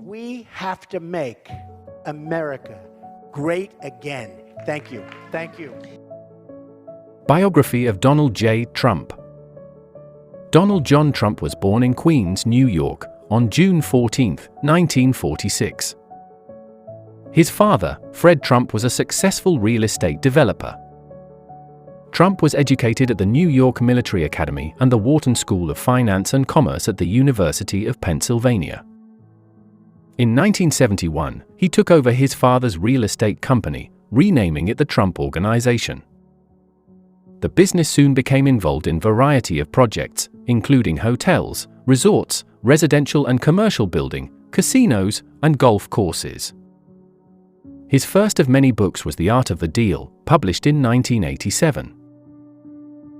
We have to make America great again. Thank you. Thank you. Biography of Donald J. Trump. Donald John Trump was born in Queens, New York, on June 14, 1946. His father, Fred Trump, was a successful real estate developer. Trump was educated at the New York Military Academy and the Wharton School of Finance and Commerce at the University of Pennsylvania. In 1971, he took over his father's real estate company, renaming it the Trump Organization. The business soon became involved in a variety of projects, including hotels, resorts, residential and commercial building, casinos, and golf courses. His first of many books was The Art of the Deal, published in 1987.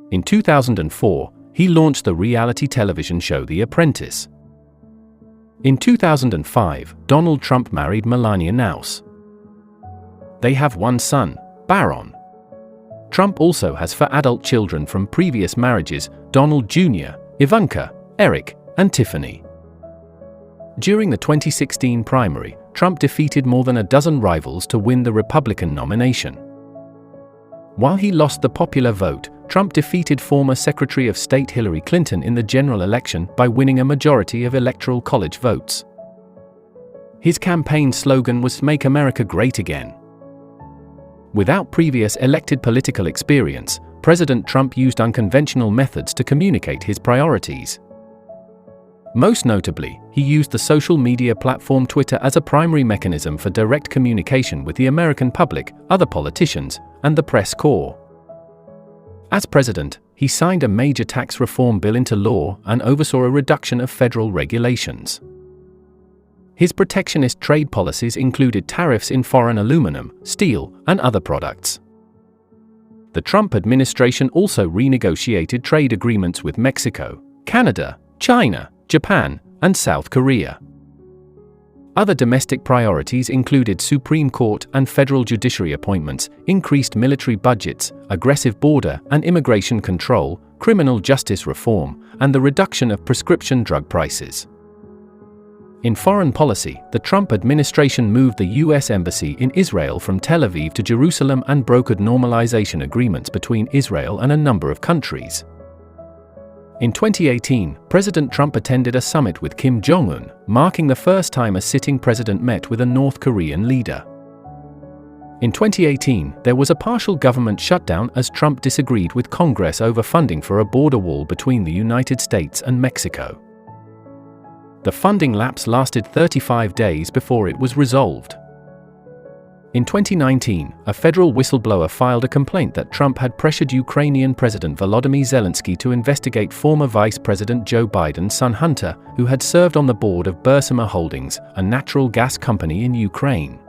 In 2004, he launched the reality television show The Apprentice. In 2005, Donald Trump married Melania Knauss. They have one son, Barron. Trump also has 4 adult children from previous marriages: Donald Jr., Ivanka, Eric, and Tiffany. During the 2016 primary, Trump defeated more than a dozen rivals to win the Republican nomination. While he lost the popular vote, Trump defeated former Secretary of State Hillary Clinton in the general election by winning a majority of Electoral College votes. His campaign slogan was "Make America Great Again." Without previous elected political experience, President Trump used unconventional methods to communicate his priorities. Most notably, he used the social media platform Twitter as a primary mechanism for direct communication with the American public, other politicians, and the press corps. As president, he signed a major tax reform bill into law and oversaw a reduction of federal regulations. His protectionist trade policies included tariffs in foreign aluminum, steel, and other products. The Trump administration also renegotiated trade agreements with Mexico, Canada, China, Japan, and South Korea. Other domestic priorities included Supreme Court and federal judiciary appointments, increased military budgets, aggressive border and immigration control, criminal justice reform, and the reduction of prescription drug prices. In foreign policy, the Trump administration moved the U.S. Embassy in Israel from Tel Aviv to Jerusalem and brokered normalization agreements between Israel and a number of countries. In 2018, President Trump attended a summit with Kim Jong-un, marking the first time a sitting president met with a North Korean leader. In 2018, there was a partial government shutdown as Trump disagreed with Congress over funding for a border wall between the United States and Mexico. The funding lapse lasted 35 days before it was resolved. In 2019, a federal whistleblower filed a complaint that Trump had pressured Ukrainian President Volodymyr Zelensky to investigate former Vice President Joe Biden's son Hunter, who had served on the board of Burisma Holdings, a natural gas company in Ukraine.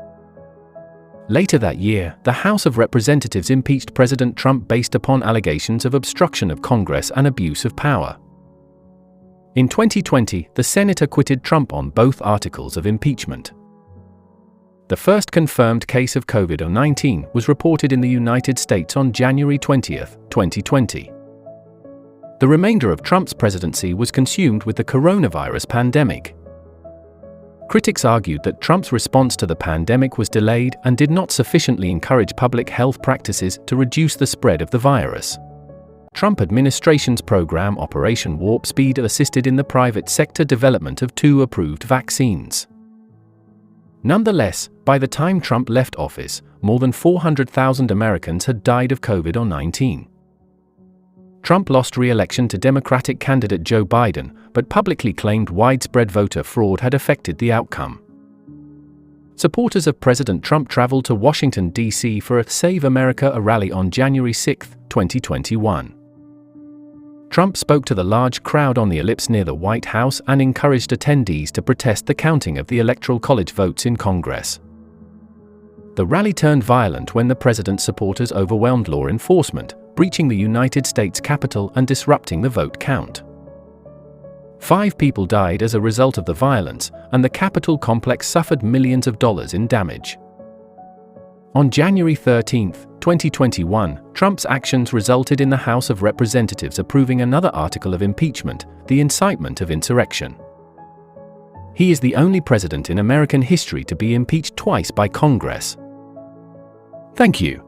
Later that year, the House of Representatives impeached President Trump based upon allegations of obstruction of Congress and abuse of power. In 2020, the Senate acquitted Trump on both articles of impeachment. The first confirmed case of COVID-19 was reported in the United States on January 20, 2020. The remainder of Trump's presidency was consumed with the coronavirus pandemic. Critics argued that Trump's response to the pandemic was delayed and did not sufficiently encourage public health practices to reduce the spread of the virus. Trump administration's program Operation Warp Speed assisted in the private sector development of 2 approved vaccines. Nonetheless, by the time Trump left office, more than 400,000 Americans had died of COVID-19. Trump lost re-election to Democratic candidate Joe Biden, but publicly claimed widespread voter fraud had affected the outcome. Supporters of President Trump traveled to Washington, D.C. for a Save America rally on January 6, 2021. Trump spoke to the large crowd on the ellipse near the White House and encouraged attendees to protest the counting of the Electoral College votes in Congress. The rally turned violent when the president's supporters overwhelmed law enforcement, breaching the United States Capitol and disrupting the vote count. 5 people died as a result of the violence, and the Capitol complex suffered millions of dollars in damage. On January 13, 2021, Trump's actions resulted in the House of Representatives approving another article of impeachment, the incitement of insurrection. He is the only president in American history to be impeached twice by Congress. Thank you.